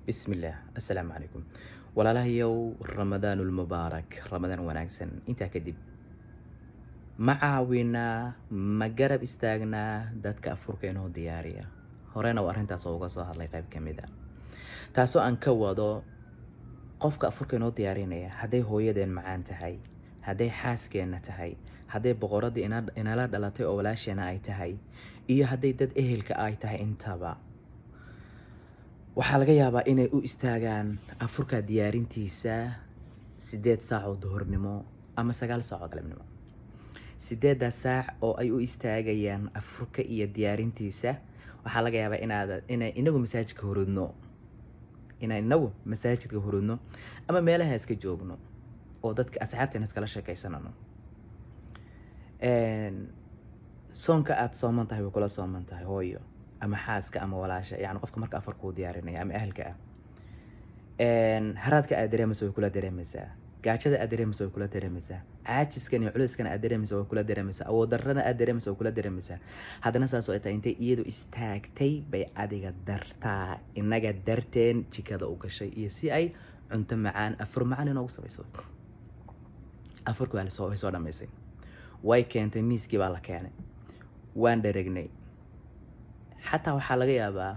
بسم الله السلام عليكم ولا له يو رمضان المبارك رمضان وناكسن انت كدب معاوينا ما قرب استاغنا دادك أفرك إنه ديارية هورينا وأرهنتا سوقا صاحر لي قيب كميدا تاسو أن كوادو قفك أفرك إنه ديارينيا هدي هويدين معان تهي هدي حاسكينا تهي هدي بغوردي إنا لا دلاتي أولاشينا أي تهي إيو هدي داد إهلك أي تهي انتابا waxaa laga yaabaa inay u istaagaan afurka diyaarintiisa 8 saac oo duhurnimo ama 9 saac oo galabnimo 8 saac oo ay u istaagayaan afurka iyo diyaarintiisa waxaa laga yaabaa inagu masaajidka hurudno ama meelaha iska joogno oo dadka asxaabteena iskala sheekaysanano soonka aad sooman tahay kula sooman tahay hooyo ama xaaska ama walaasha yani qofka marka afarku diyaarinaya ama ahalka haraadka aad dareemayso kula dareemaysaa gaajada aad dareemayso kula dareemaysaa caajiskan iyo culeyskan aad dareemayso kula dareemaysaa awood darrada aad dareemayso kula dareemaysaa haddana saas oo intay iyadu istaagtay bay adiga dartaa inaga darteen jikada u gashay iyo si ay cunto macaan afur macaan inoogu samayso afurku waa soo dhamaysay way keentay miiskii baa la keenay waan dharegnay حتى وحلا جيابا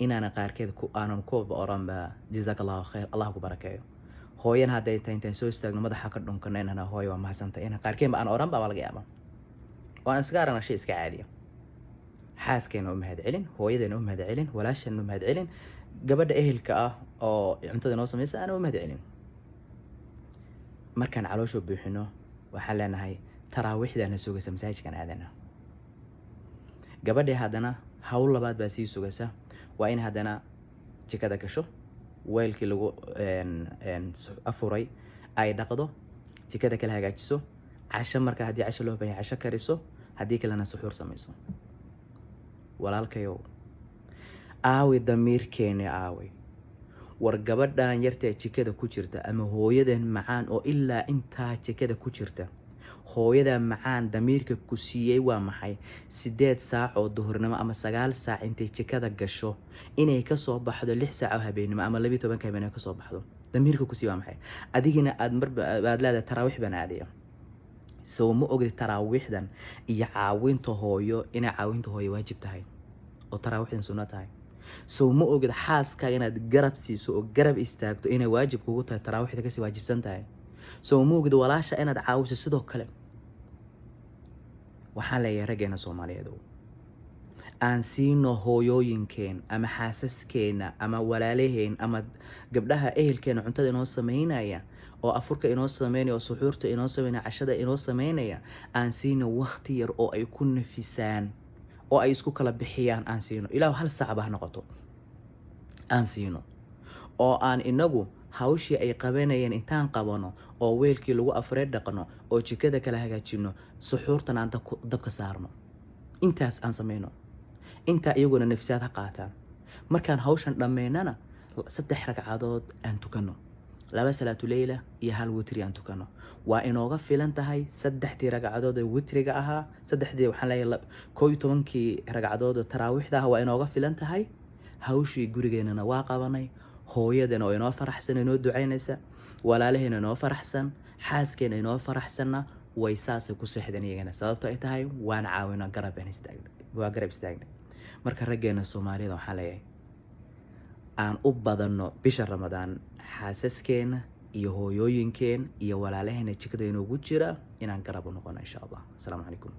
إن أنا قاركيد أنا مكوب أورام جزاك الله خير الله كبركيه هوين هذا تين سو استغنى ماذا حكر دون كنا أنا هوي وما حسنت أنا قاركين بأنا أورام ولا جيابا وأنا سكار أنا شيء سكعادي حاس كأنه مهد علن هوي ده مهد علن ولا شيء إنه مهد علن قبل أهل كأ أو أنت ده نوصل مثلا أنا مهد علن مركن علوشو بيحنو وحلنا هاي تراويح ده نسوق سمساج كان عادنا قبل هذانا hawl labaad baa sii sugaysa waa in hadana jikada gasho weelkii lagu afuray ay dhaqdo jikada kala hagaajiso casho marka hadii casho loo baahan casho kariso hadii kalena suxuur samayso walaalkayo aawi damiirkeena aawi war gabadhan yartay jikada ku jirta ama hooyadan macaan oo ilaa inta jikada ku jirta hooyada macaan damiirka ku siiyay waa maxay 8 saac oo duhurnimo ama 9 saac intay jikada gasho inay ka soo baxdo 6 saac oo habeenimo ama 12 habeenimo ka soo baxdo damiirka ku siiyay waa maxay adigina aad marba aad leedahay taraawiix baan aadiyo soo ma ogid taraawiixdan iyo caawinta hooyo ina caawinta hooyo waajib tahay oo taraawiixdan sunnah tahay soo ma ogid xaaska inaad garab siiso oo garab istaagto inay waajib kugu tahay taraawiixda ka sii waajibsan tahay soo ma ogid walaasha inaad caawiso sidoo kale waxaan leeyahay raggeena Soomaaliyeed aan siino hooyooyinkeen ama xaasaskeena ama walaalaheen ama gabdhaha ehelkeena cuntada inoo sameynaya oo afurka inoo sameynaya oo suxuurta inoo sameynaya cashada inoo sameynaya aan siino waqti yar oo ay ku nafisaan oo ay isku kala bixiyaan aan siino ilaa hal saac baa noqoto aan siino oo aan inagu hawshii ay qabanayeen intaan qabano oo weelkii lagu afreed dhaqno oo jikada kala hagaajino suxuurtan aan dabka saarno intaas aan sameeyno inta iyaguna nafsiyaad ha qaataan markaan hawshan dhameynana 3 ragcadood aan tukano 2 salaatu leeyla iyo hal witri aan tukano waa inooga filan tahay 3 ragcadood ee witriga ahaa 3 waxaan leeyahay 11 ragcadood oo taraawiixda waa inooga filan tahay hawshii gurigeena waa qabanay hooyadana oo inoo faraxsan inoo duceynaysa walaalahayna inoo faraxsan xaaskeena inoo faraxsanna way saas ku seexdeen iyagana sababtoo ay tahay waan caawina garab istaagna marka raggeena Soomaalida waxaa leeyahay aan u badano bisha Ramadaan xaasaskeena iyo hooyooyinkeen iyo walaalahayna jikada inoogu jira inaan garab u noqono insha Allah. Assalaamu calaykum.